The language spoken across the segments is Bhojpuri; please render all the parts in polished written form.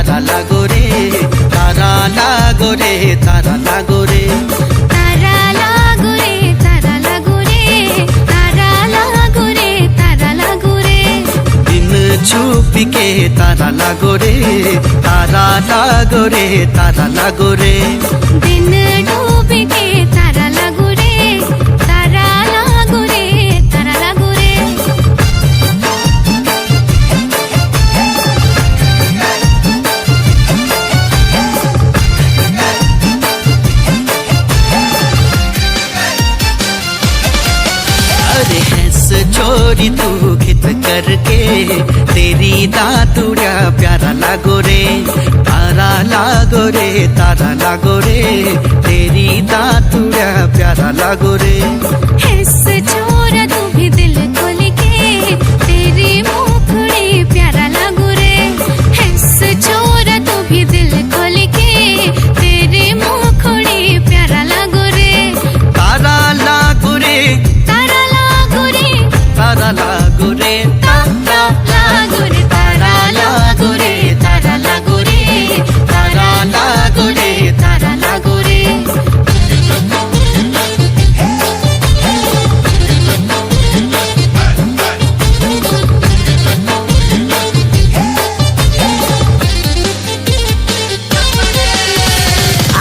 तारा लागो रे तारा लागो रे तारा लागो रे तारा लागो रे तारा लागो रे तारा लागो रे तारा लागो रे दिन छुपी के तारा लागो रे तारा लागो रे तारा लागो रे दिन डूबी के तारा लागो रे तारा लागो रे तारा लागो रे अरे हंस छोरी तू खित करके तेरी दातुड़िया प्यारा लागो रे तारा लागो रे तारा लागो रे तेरी दातुड़िया प्यारा लागो रे हिस्स छोरा तू भी दिल खोल के तेरी मुखड़ी प्यारा लागो रे हिस्स छोरा तू भी दिल खोल के तेरी मुखड़ी प्यारा लागो रे तारा लागो रे तारा लागो रे तारा लागो रे तारा लागो रे तारा लागो रे तारा लागो रे तारा लागो रे तारा लागो रे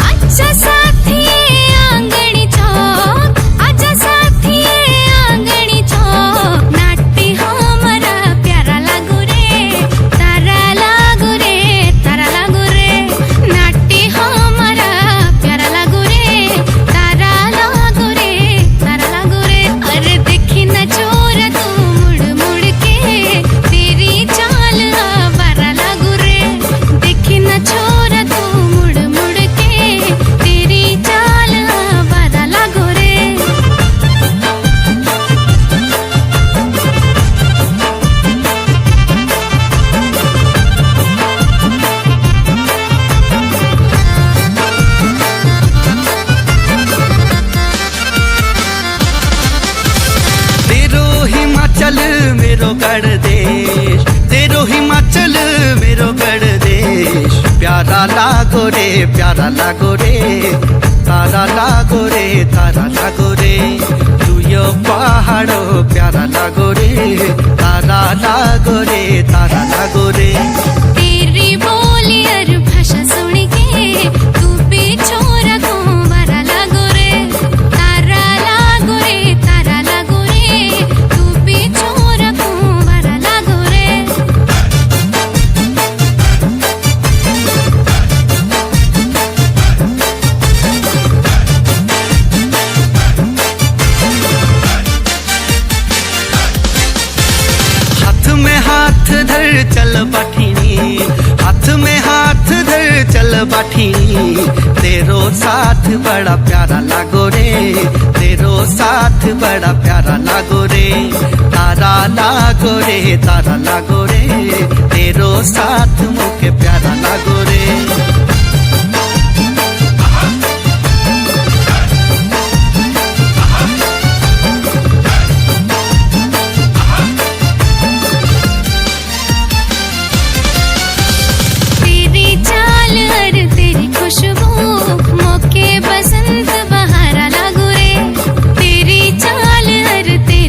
आजा साथिये आंगणी चौक आजा साथिये आंगणी चौक नाटी हमारा प्यारा लागो रे तारा लागो रे तारा लागो रे नाटी हमारा प्यारा लागो रे तारा लागो रे तारा लागो रे अरे देखी न चोर तू मुड़ मुड़ के तेरी चाल आवारा लागो रे देखी न चोर तू मुड़ मुड़ के तेरी चाल आवारा लागो रे तेरो हिमाचल मेरो गढ़ देश तेरो हिमाचल मेरो गढ़ देश प्यारा लागो रे प्यारा लागो रे तारा लागो रे तारा लागो रे तू यो पहाड़ो प्यारा लागो रे तारा लागो रे तारा लागो रे तेरी बोली और भाषा सुन के तू भी छोरा को मारा लागो रे तारा लागो रे तारा लागो रे तू भी छोरा को मारा लागो रे हाथ में हाथ धर चल बाठीनी हाथ में हाथ धर चल बाठीनी तेरो साथ बड़ा प्यारा लागो रे तेरो साथ बड़ा प्यारा लागो रे तारा लागो रे तारा लागो रे तेरो साथ मुके प्यारा लागो रे